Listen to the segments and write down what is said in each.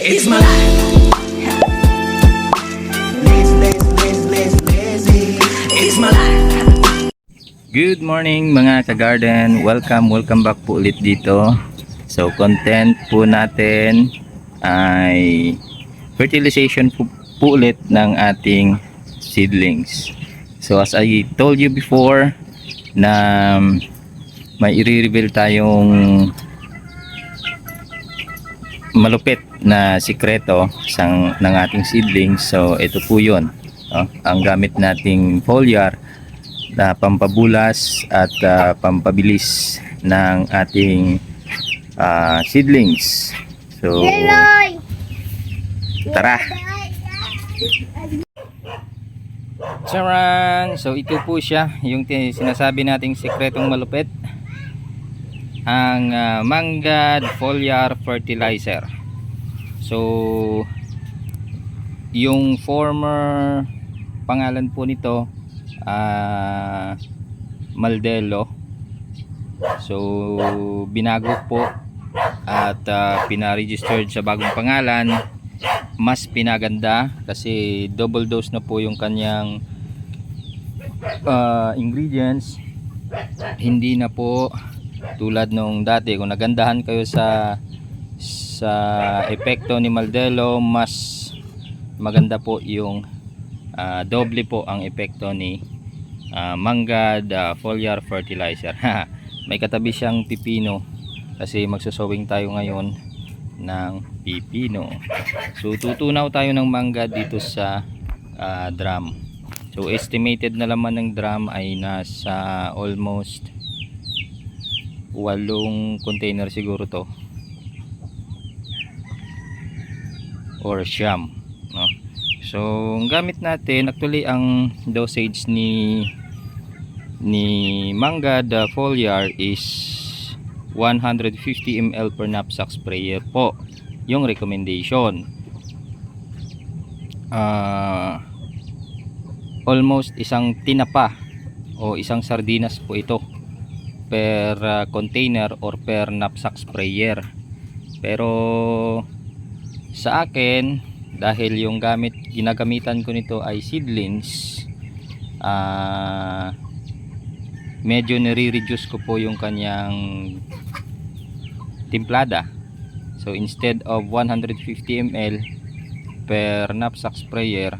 It's my life. Lazy. It's my life. Good morning mga ka-garden. Welcome back po ulit dito. So content po natin ay fertilization po ulit ng ating seedlings. So as I told you before na may i-reveal tayong malupit na sikreto ng ating seedlings. So ito po yun, ang gamit nating foliar na pampabulas at pampabilis ng ating seedlings. So tara. Charan! So ito po siya, yung sinasabi nating sikretong malupit, ang Mangad Foliar Fertilizer. So yung former pangalan po nito Maldelo. So binago po at pina-registered sa bagong pangalan. Mas pinaganda kasi double dose na po yung kanyang ingredients. Hindi na po tulad nung dati. Kung nagandahan kayo sa epekto ni Maldelo, mas maganda po yung doble po ang epekto ni Mangad Foliar Fertilizer. May katabi siyang pipino kasi magsusowing tayo ngayon ng pipino. So tutunaw tayo ng Mangad dito sa drum. So estimated na laman ng drum ay nasa almost 8 container siguro to, or siyam, no? So ang gamit natin actually, ang dosage ni Mangad Foliar is 150 ml per knapsack sprayer po yung recommendation. Almost isang tinapa o isang sardinas po ito per container or per knapsack sprayer. Pero sa akin, dahil yung ginagamitan ko nito ay seedlings, medyo nire-reduce ko po yung kanyang timplada. So instead of 150 ml per knapsack sprayer,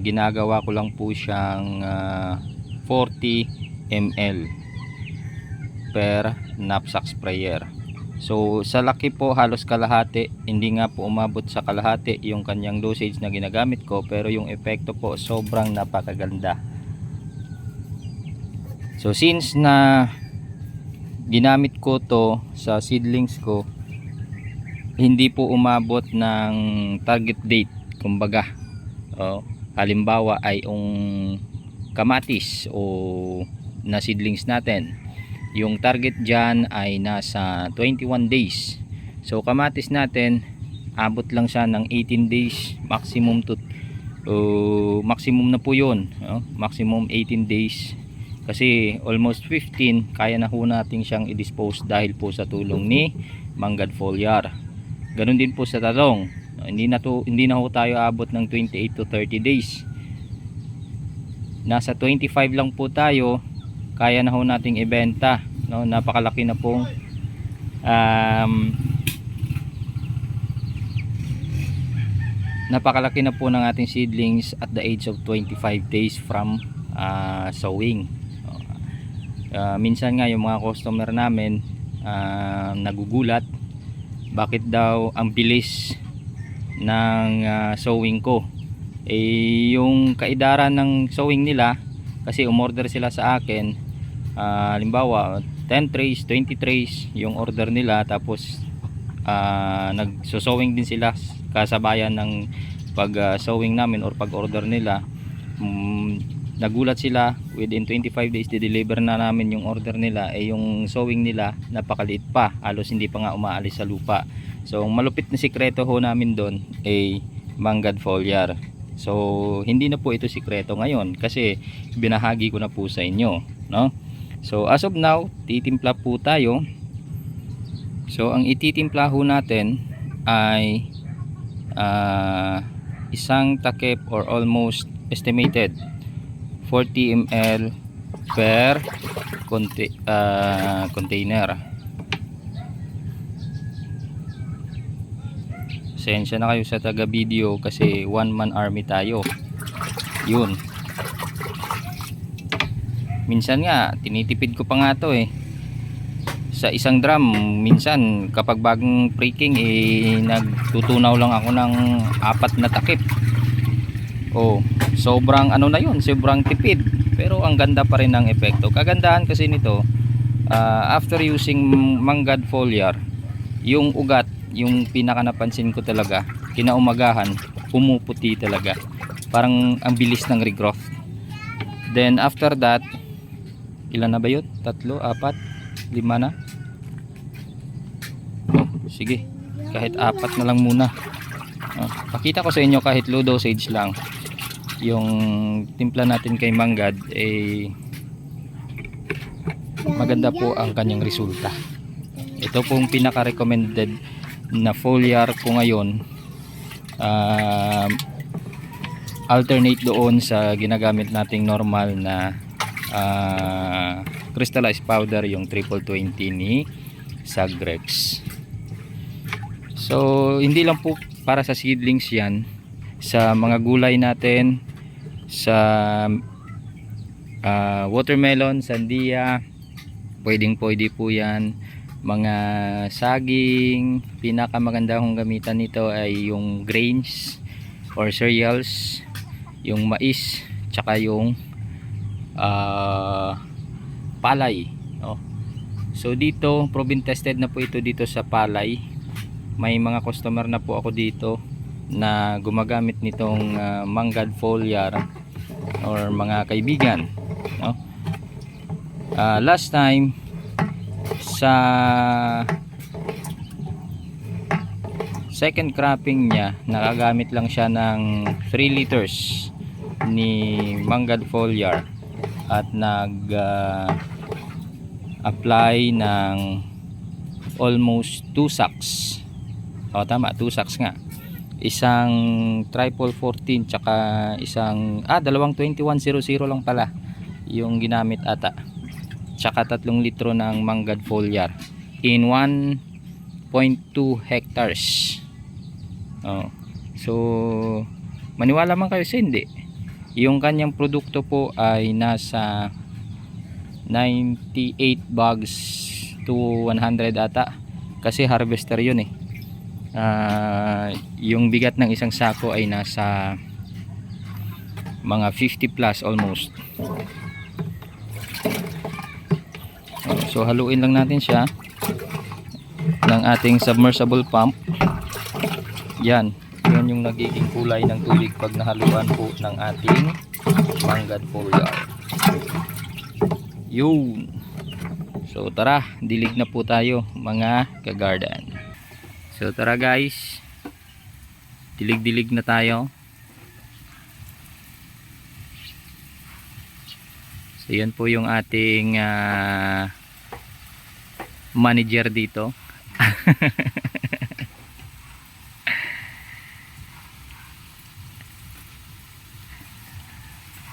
ginagawa ko lang po siyang 40 ml per knapsack sprayer. So sa laki po halos kalahati, hindi nga po umabot sa kalahati yung kanyang dosage na ginagamit ko, pero yung epekto po sobrang napakaganda. So since na ginamit ko to sa seedlings ko, hindi po umabot ng target date. Kumbaga, halimbawa ay yung kamatis o na seedlings natin, yung target dyan ay nasa 21 days. So kamatis natin, abot lang siya ng 18 days maximum to maximum na po yun, maximum 18 days, kasi almost 15 kaya na ho natin siyang i-dispose dahil po sa tulong ni Mangad Foliar. Ganun din po sa talong, hindi na ho tayo abot ng 28 to 30 days, nasa 25 lang po tayo, kaya na ho nating ibenta, no? Napakalaki na pong napakalaki na po ng ating seedlings at the age of 25 days from sowing. Minsan nga yung mga customer namin nagugulat bakit daw ang bilis ng sowing ko. Yung kaedaran ng sowing nila, kasi umorder sila sa akin, halimbawa 10 trays, 20 trays yung order nila, tapos nagso-sowing din sila kasabayan ng pag sowing namin or pag order nila. Nagulat sila, within 25 days di-deliver na namin yung order nila, yung sowing nila napakaliit pa, halos hindi pa nga umaalis sa lupa. So malupit na sikreto ho namin doon ay Mangad Foliar. So hindi na po ito sikreto ngayon kasi binahagi ko na po sa inyo, no? So as of now, titimpla po tayo. So ang ititimpla ho natin ay isang takip or almost estimated 40 ml per container. Pasensya na kayo sa taga video kasi one man army tayo. Yun, minsan nga tinitipid ko pa nga to sa isang drum. Minsan kapag bagong breaking nagtutunaw lang ako ng 4 na takip. Sobrang ano na yun, sobrang tipid, pero ang ganda pa rin ng epekto. Kagandahan kasi nito, after using Manggad foliar, yung ugat, yung pinaka napansin ko talaga, kinaumagahan pumuputi talaga, parang ang bilis ng regrowth. Then after that, ilan na ba yun? 3, 4, 5 na. Sige, kahit 4 na lang muna. Pakita ko sa inyo kahit low dosage lang yung timpla natin kay Manggad, maganda po ang kanyang resulta. Ito pong pinaka recommended na foliar ko ngayon, alternate doon sa ginagamit nating normal na crystallized powder, yung 320 ni Sagrex. So hindi lang po para sa seedlings yan, sa mga gulay natin, sa watermelon, sandia, pwede po yan. Mga saging, pinakamaganda kong gamitan nito ay yung grains or cereals, yung mais, tsaka yung palay. So dito, proven tested na po ito dito sa palay. May mga customer na po ako dito na gumagamit nitong Manggad foliar, or mga kaibigan, last time sa second cropping niya, nakagamit lang siya ng 3 liters ni Manggad foliar at nag apply ng almost 2 sacks. Tama, 2 sacks nga. Isang triple 14 tsaka dalawang 2100 lang pala yung ginamit ata, tsaka 3 litro ng Manggad foliar in 1.2 hectares. So maniwala man kayo sa hindi, yung kanyang produkto po ay nasa 98 bags to 100 ata, kasi harvester yun yung bigat ng isang sako ay nasa mga 50 plus almost. So haluin lang natin siya ng ating submersible pump. Yan yung nagiging kulay ng tubig pag nahaluan po ng ating Manggad foliar. Yun. So tara, dilig na po tayo mga ka-garden. So tara guys, dilig-dilig na tayo. So yan po yung ating manager dito.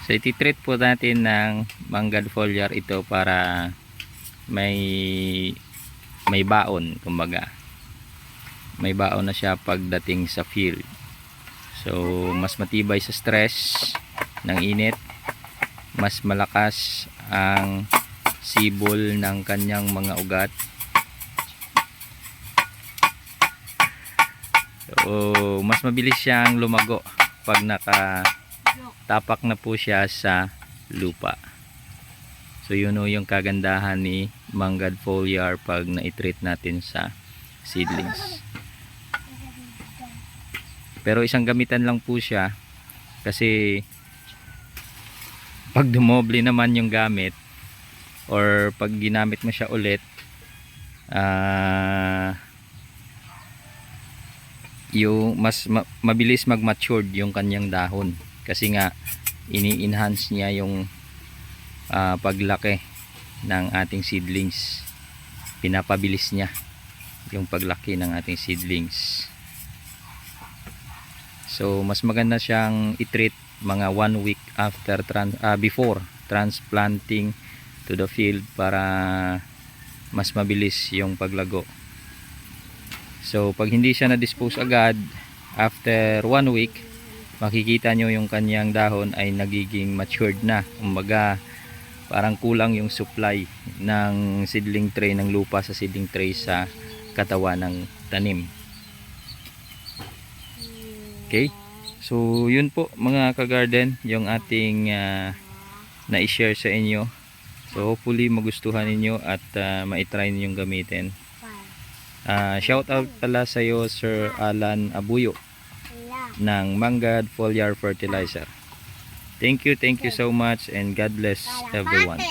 So iti-treat po natin ng Manggad foliar ito para may baon, kumbaga may baon na siya pagdating sa field. So mas matibay sa stress ng init, mas malakas ang sibol ng kanyang mga ugat. So mas mabilis siyang lumago pag nakatapak na po siya sa lupa. So yun yung kagandahan ni Manggad foliar pag na-treat natin sa seedlings. Pero isang gamitan lang po siya, kasi pag dumoble naman yung gamit or pag ginamit mo siya ulit, yung mabilis mag-matured yung kanyang dahon, kasi nga ini-enhance niya yung paglaki ng ating seedlings. Pinapabilis niya yung paglaki ng ating seedlings. So mas maganda siyang i-treat mga 1 week after before transplanting to the field para mas mabilis yung paglago. So pag hindi siya na-dispose agad, after 1 week, makikita nyo yung kanyang dahon ay nagiging matured na. Kumbaga parang kulang yung supply ng seedling tray, ng lupa sa seedling tray sa katawan ng tanim. Okay, so yun po mga ka-garden yung ating na-share sa inyo. So hopefully magustuhan ninyo at ma-try ninyong gamitin. Shout out pala sa iyo Sir Alan Abuyo ng Mangad Foliar Fertilizer. Thank you so much and God bless everyone.